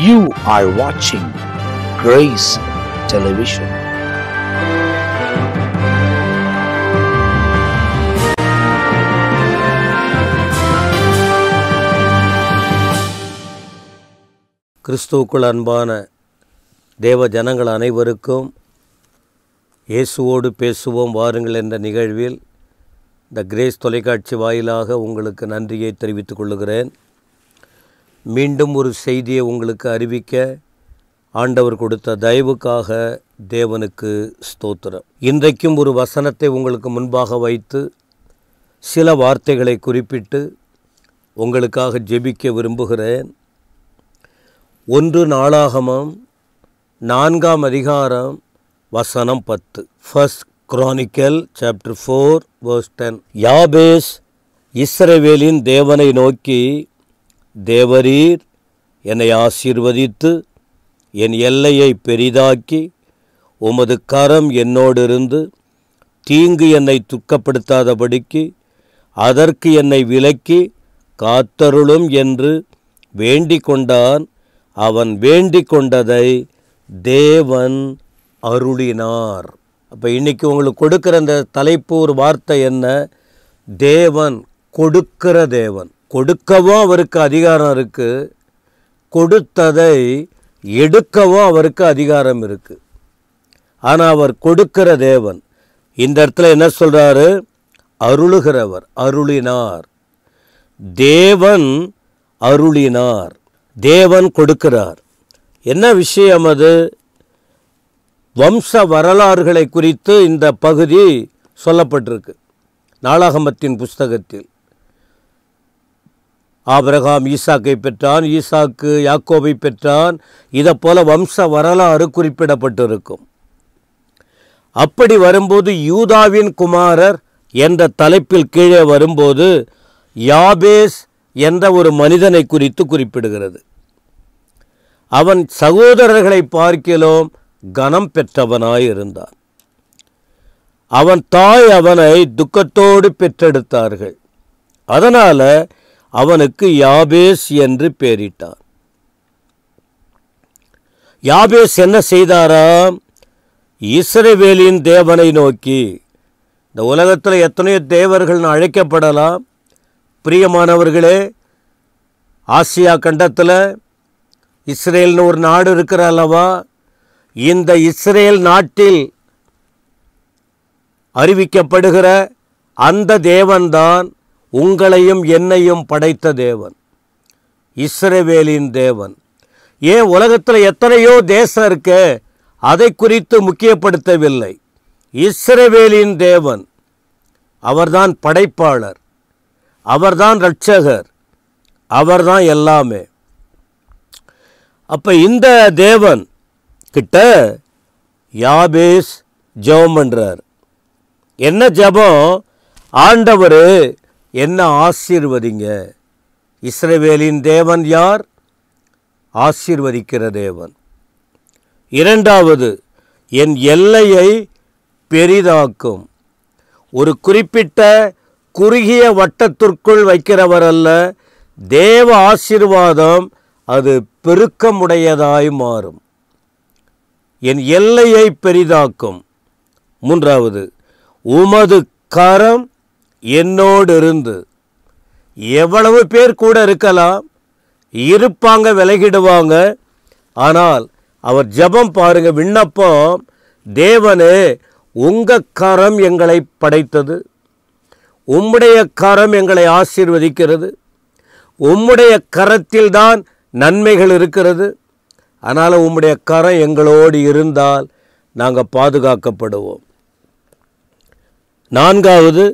You are watching Grace Television. கிறிஸ்துவுக்குள் அன்பான தேவ ஜனங்கள் அனைவருக்கும் இயேசுவோடு பேசுவோம் வாருங்கள் என்ற நிகழ்வில் இந்த கிரேஸ் தொலைக்காட்சி வாயிலாக உங்களுக்கு நன்றியை தெரிவித்துக் கொள்கிறேன். மீண்டும் ஒரு செய்தியை உங்களுக்கு அறிவிக்க ஆண்டவர் கொடுத்த தயவுக்காக தேவனுக்கு ஸ்தோத்திரம். இன்றைக்கும் ஒரு வசனத்தை உங்களுக்கு முன்பாக வைத்து சில வார்த்தைகளை குறிப்பிட்டு உங்களுக்காக ஜெபிக்க விரும்புகிறேன். 1 நாளாகமம் 4ஆம் அதிகாரம் வசனம் 10. First Chronicle chapter 4 verse 10. யாபேஸ் இஸ்ரவேலின் தேவனை நோக்கி, தேவரீர் என்னை ஆசீர்வதித்து என் எல்லையை பெரிதாக்கி உமது கரம் என்னோடிருந்து தீங்கு என்னை துக்கப்படுத்தாதபடிக்கு அதற்கு என்னை விலக்கி காத்தருளும் என்று வேண்டிக் கொண்டான். அவன் வேண்டிக் கொண்டதை தேவன் அருளினார். அப்போ இன்றைக்கி உங்களுக்கு கொடுக்குற அந்த தலைப்பு ஒரு வார்த்தை என்ன? தேவன் கொடுக்கிற தேவன். கொடுக்கவும் அவருக்கு அதிகாரம் இருக்குது, கொடுத்ததை எடுக்கவும் அவருக்கு அதிகாரம் இருக்குது. ஆனால் அவர் கொடுக்கிற தேவன். இந்த இடத்துல என்ன சொல்கிறாரு? அருளுகிறவர், அருளினார். தேவன் அருளினார், தேவன் கொடுக்கிறார். என்ன விஷயம் அது? வம்ச வரலாறுகளை குறித்து இந்த பகுதி சொல்லப்பட்டிருக்கு நாளாகமத்தின் புஸ்தகத்தில். ஆபிரகாம் ஈசாக்கை பெற்றான், ஈசாக்கு யாக்கோபை பெற்றான். இதை போல வம்ச வரலாறு குறிப்பிடப்பட்டிருக்கும். அப்படி வரும்போது யூதாவின் குமாரர் என்ற தலைப்பில் கீழே வரும்போது யாபேஸ் என்ற ஒரு மனிதனை குறித்து குறிப்பிடுகிறது. அவன் சகோதரர்களை பார்க்கிலும் கனம் பெற்றவனாயிருந்தான். அவன் தாய் அவனை துக்கத்தோடு பெற்றெடுத்தார்கள். அதனால அவனுக்கு யாபேஸ் என்று பெயரிட்டான். யாபேஸ் என்ன செய்தாராம்? இஸ்ரவேலின் தேவனை நோக்கி. இந்த உலகத்தில் எத்தனையோ தேவர்கள் அழைக்கப்படலாம். பிரியமானவர்களே, ஆசியா கண்டத்தில் இஸ்ரேல்னு ஒரு நாடு இருக்கிற அல்லவா? இந்த இஸ்ரேல் நாட்டில் அறிவிக்கப்படுகிற அந்த தேவன்தான் உங்களையும் என்னையும் படைத்த தேவன், இஸ்ரவேலின் தேவன். ஏன் உலகத்தில் எத்தனையோ தேசம் இருக்கு, அதை குறித்து முக்கியப்படுத்தவில்லை. இஸ்ரவேலின் தேவன் அவர்தான் படைப்பாளர், அவர்தான் இரட்சகர், அவர்தான் எல்லாமே. அப்போ இந்த தேவன் கிட்ட யாபேஸ் ஜெபம் பண்றார். என்ன ஜெபம்? ஆண்டவர் என்ன ஆசீர்வதிங்க. இஸ்ரவேலின் தேவன் யார்? ஆசீர்வதிக்கிற தேவன். இரண்டாவது, என் எல்லையை பெரிதாக்கும். ஒரு குறிப்பிட்ட குறுகிய வட்டத்திற்குள் வைக்கிறவர் அல்ல. தேவ ஆசீர்வாதம் அது பெருக்கமுடையதாய் மாறும். என் எல்லையை பெரிதாக்கும். மூன்றாவது, உமது கரம் என்னோடு இருந்து. எவ்வளவு பேர் கூட இருக்கலாம், இருப்பாங்க, விலகிடுவாங்க. ஆனால் அவர் ஜெபம் பாருங்க, விண்ணப்பம், தேவனே உங்க கரம் எங்களை படைத்தது, உம்முடைய கரம் எங்களை ஆசீர்வதிக்கிறது, உம்முடைய கரத்தில்தான் நன்மைகள் இருக்கிறது. அதனால் உம்முடைய கரம் எங்களோடு இருந்தால் நாங்கள் பாதுகாக்கப்படுவோம். நான்காவது,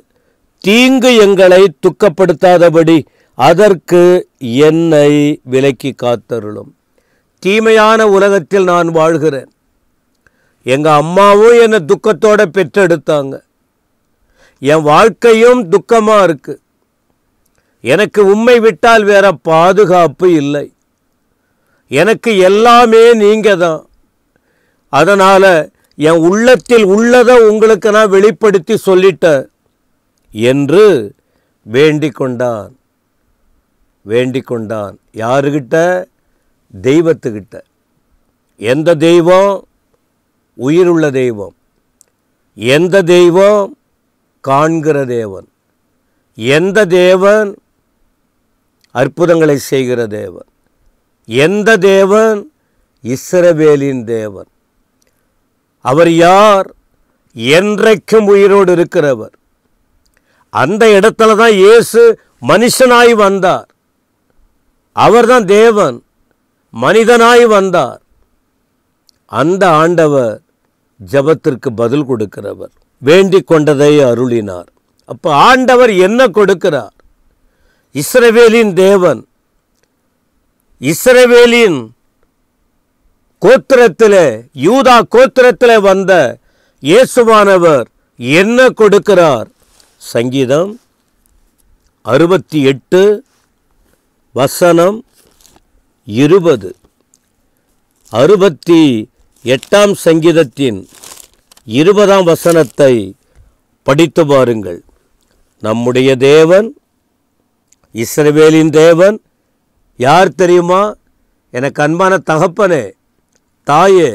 தீங்கு எங்களை துக்கப்படுத்தாதபடி அதற்கு என்னை விலக்கி காத்தருளும். தீமையான உலகத்தில் நான் வாழ்கிறேன். எங்கள் அம்மாவும் என்னை துக்கத்தோடு பெற்றெடுத்தாங்க. என் வாழ்க்கையும் துக்கமாக இருக்குது. எனக்கு உம்மை விட்டால் வேற பாதுகாப்பு இல்லை. எனக்கு எல்லாமே நீங்கள் தான். அதனால் என் உள்ளத்தில் உள்ளதை உங்களுக்கு நான் வெளிப்படுத்தி சொல்லிட்டேன் என்று வேண்டிக் கொண்டான். யாருகிட்ட? தெய்வத்துக்கிட்ட. எந்த தெய்வம்? உயிருள்ள தெய்வம். எந்த தெய்வம்? காண்கிற தேவன். எந்த தேவன்? அற்புதங்களை செய்கிற தேவன். எந்த தேவன்? இஸ்ரவேலின் தேவன். அவர் யார்? என்றைக்கும் உயிரோடு இருக்கிறவர். அந்த இடத்துல தான் இயேசு மனுஷனாய் வந்தார். அவர்தான் தேவன், மனிதனாய் வந்தார். அந்த ஆண்டவர் ஜெபத்திற்கு பதில் கொடுக்கிறவர். வேண்டிக் கொண்டதை அருளினார். அப்போ ஆண்டவர் என்ன கொடுக்கிறார்? இஸ்ரவேலின் தேவன், இஸ்ரவேலின் கோத்திரத்திலே, யூதா கோத்திரத்திலே வந்த இயேசுவானவர் என்ன கொடுக்கிறார்? சங்கீதம் 68 வசனம் 20. 68ஆம் சங்கீதத்தின் 20ஆம் வசனத்தை படித்து பாருங்கள். நம்முடைய தேவன், இஸ்ரவேலின் தேவன் யார் தெரியுமா? எனக்கு அன்பான தகப்பனே, தாயே,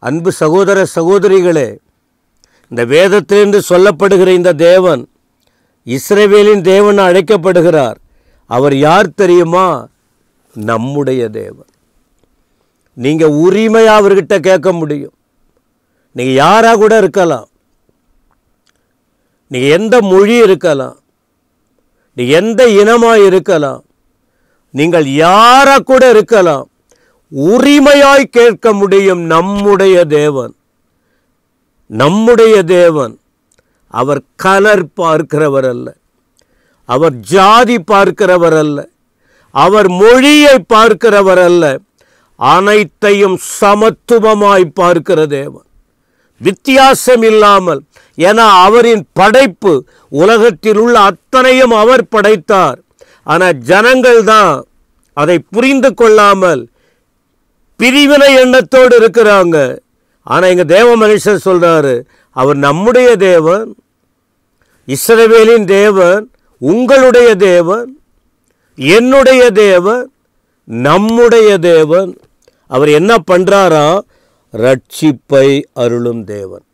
அன்பு சகோதர சகோதரிகளே, இந்த வேதத்திலிருந்து சொல்லப்படுகிற இந்த தேவன் இஸ்ரவேலின் தேவன் அழைக்கப்படுகிறார். அவர் யார் தெரியுமா? நம்முடைய தேவன். நீங்கள் உரிமையாக அவர்கிட்ட கேட்க முடியும். நீங்கள் யாராக கூட இருக்கலாம், நீங்கள் எந்த மொழி இருக்கலாம், நீங்கள் எந்த இனமாக இருக்கலாம், நீங்கள் யாராக கூட இருக்கலாம், உரிமையாய் கேட்க முடியும். நம்முடைய தேவன், நம்முடைய தேவன். அவர் கலர் பார்க்கிறவர் அல்ல, அவர் ஜாதி பார்க்கிறவர் அல்ல, அவர் மொழியை பார்க்கிறவர் அல்ல, அனைத்தையும் சமத்துவமாய் பார்க்கிற தேவன், வித்தியாசம் இல்லாமல். ஏன்னா அவரின் படைப்பு, உலகத்தில் உள்ள அத்தனையும் அவர் படைத்தார். ஆனால் ஜனங்கள் தான் அதை புரிந்து கொள்ளாமல் பிரிவினை எண்ணத்தோடு இருக்கிறாங்க. ஆனால் எங்கள் தேவ மனுஷன் சொல்றாரு, அவர் நம்முடைய தேவன், இஸ்ரவேலின் தேவன், உங்களுடைய தேவன், என்னுடைய தேவன், நம்முடைய தேவன். அவர் என்ன பண்றாரா? ரட்சிப்பை அருளும் தேவன்.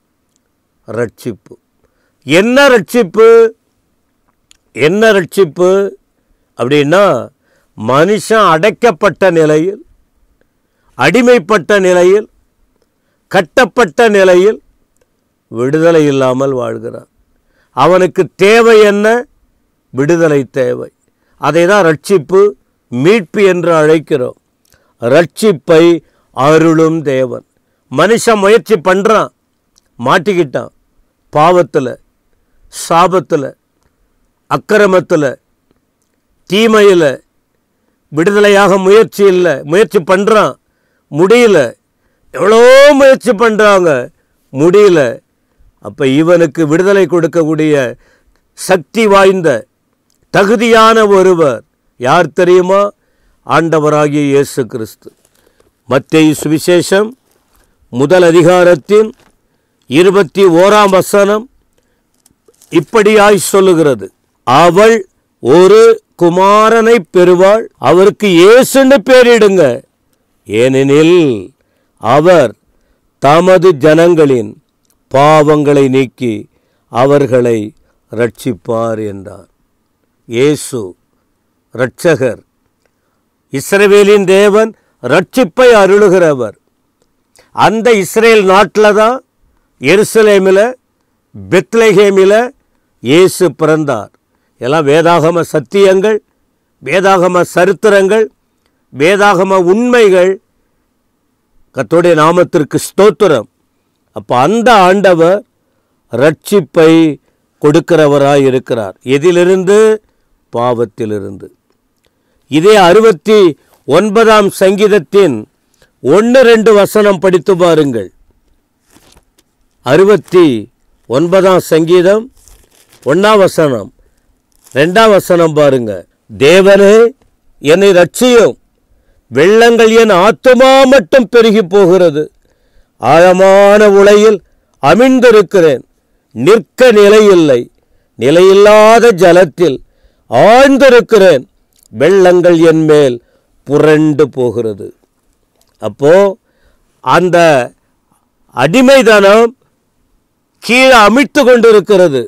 ரட்சிப்பு. என்ன ரட்சிப்பு? என்ன ரட்சிப்பு அப்படின்னா, மனுஷன் அடைக்கப்பட்ட நிலையில், அடிமைப்பட்ட நிலையில், கட்டப்பட்ட நிலையில் விடுதலை இல்லாமல் வாழ்கிறான். அவனுக்கு தேவை என்ன? விடுதலை தேவை. அதை தான் ரட்சிப்பு, மீட்பு என்று அழைக்கிறோம். ரட்சிப்பை அருளும் தேவன். மனுஷன் முயற்சி பண்ணுறான், மாட்டிக்கிட்டான். பாவத்தில், சாபத்தில், அக்கிரமத்தில், தீமையில் விடுதலையாக முயற்சி இல்லை. முயற்சி பண்ணுறான், முடியல. எவ்வளோ முயற்சி பண்ணுறாங்க, முடியல. அப்போ இவனுக்கு விடுதலை கொடுக்கக்கூடிய சக்தி வாய்ந்த தகுதியான ஒருவர் யார் தெரியுமா? ஆண்டவராகிய இயேசு கிறிஸ்து. மத்தேயு சுவிசேஷம் 1 அதிகாரத்தின் 21ஆம் வசனம் இப்படியாய் சொல்லுகிறது, அவள் ஒரு குமாரனை பெறுவாள், அவருக்கு இயேசுன்னு பேரிடுங்க, ஏனெனில் அவர் தமது ஜனங்களின் பாவங்களை நீக்கி அவர்களை ரட்சிப்பார் என்றார். இயேசு இரட்சகர், இஸ்ரவேலின் தேவன், ரட்சிப்பை அருளுகிறவர். அந்த இஸ்ரேல் நாட்டில் தான், எருசலேமில், பெத்லெகேமில் இயேசு பிறந்தார். எல்லாம் வேதாகம சத்தியங்கள், வேதாகம சரித்திரங்கள், வேதாகம உண்மைகள். கர்த்தருடைய நாமத்திற்கு ஸ்தோத்திரம். அப்போ அந்த ஆண்டவர் ரட்சிப்பை கொடுக்கிறவராய் இருக்கிறார். எதிலிருந்து? பாவத்திலிருந்து. இதே 69ஆம் சங்கீதத்தின் 1-2 வசனம் படித்து பாருங்கள். 69ஆம் சங்கீதம் 1ஆம் வசனம் 2ஆம் வசனம் பாருங்க. தேவனே என்னை ரட்சியும், வெள்ளங்கள் என் ஆத்துமா மட்டும் பெருகி போகிறது, ஆழமான உளையில் அமிழ்ந்திருக்கிறேன், நிற்க நிலையில்லை, நிலையில்லாத ஜலத்தில் ஆழ்ந்திருக்கிறேன், வெள்ளங்கள் என் மேல் புரண்டு போகிறது. அப்போ அந்த அடிமைதனம் கீழே அமிழ்த்து கொண்டிருக்கிறது.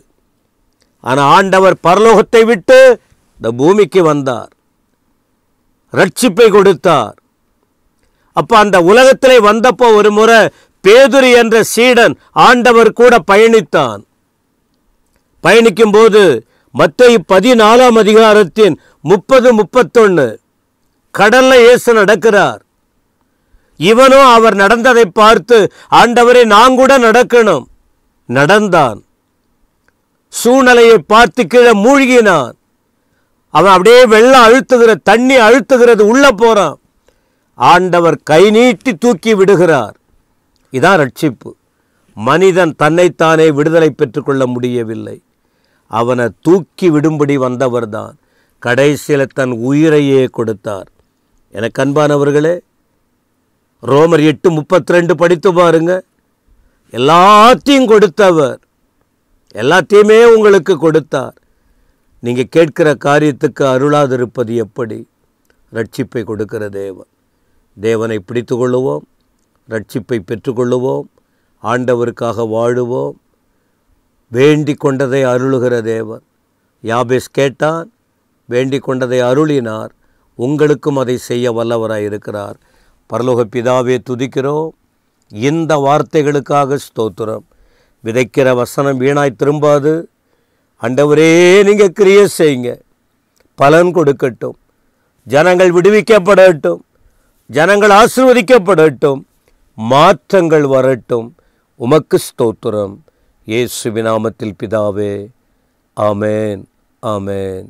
ஆனால் ஆண்டவர் பரலோகத்தை விட்டு இந்த பூமிக்கு வந்தார், ரட்சிப்பை கொடுத்தார். அப்போ அந்த உலகத்திலே வந்தப்போ ஒரு முறை பேதுரு என்ற சீடன் ஆண்டவர் கூட பயணித்தான். பயணிக்கும் போது மத்தேயு 14 அதிகாரத்தின் 30-31 கடல்ல இயேசு நடக்கிறார். இவனும் அவர் நடந்ததை பார்த்து, ஆண்டவரே நான் கூட நடக்கணும், நடந்தான். சூழ்நிலையை பார்த்து கீழே மூழ்கினான். அவன் அப்படியே வெள்ளம் அழுத்துகிற, தண்ணி அழுத்துகிறது, உள்ள போறான். ஆண்டவர் கை நீட்டி தூக்கி விடுகிறார். இதான் ரட்சிப்பு. மனிதன் தன்னைத்தானே விடுதலை பெற்றுக்கொள்ள முடியவில்லை, அவனை தூக்கி விடும்படி வந்தவர் தான் கடைசியில் தன் உயிரையே கொடுத்தார். எனக்கு அன்பானவர்களே, ரோமர் 8:32 படித்து பாருங்க. எல்லாத்தையும் கொடுத்தவர், எல்லாத்தையுமே உங்களுக்கு கொடுத்தார். நீங்கள் கேட்கிற காரியத்துக்கு அருளாதிருப்பது எப்படி? ரட்சிப்பை கொடுக்கிற தேவனை பிடித்து கொள்ளுவோம், ரட்சிப்பை பெற்றுக்கொள்ளுவோம், ஆண்டவருக்காக வாழுவோம். வேண்டிக் கொண்டதை அருளுகிற தேவன். யாபேஸ் கேட்டான், வேண்டிக் கொண்டதை அருளினார். உங்களுக்கும் அதை செய்ய வல்லவராய் இருக்கிறார். பரலோக பிதாவே, துதிக்கிறோம். இந்த வார்த்தைகளுக்காக ஸ்தோத்திரம். விதைக்கிற வசனம் வீணாய் திரும்பாது. ஆண்டவரே, நீங்கள் கிரியை செய்யுங்க, பலன் கொடுக்கட்டும், ஜனங்கள் விடுவிக்கப்படட்டும், ஜனங்கள் ஆசீர்வதிக்கப்படட்டும், மாற்றங்கள் வரட்டும். உமக்கு ஸ்தோத்திரம். இயேசுவின் நாமத்தில் பிதாவே, ஆமேன், ஆமேன்.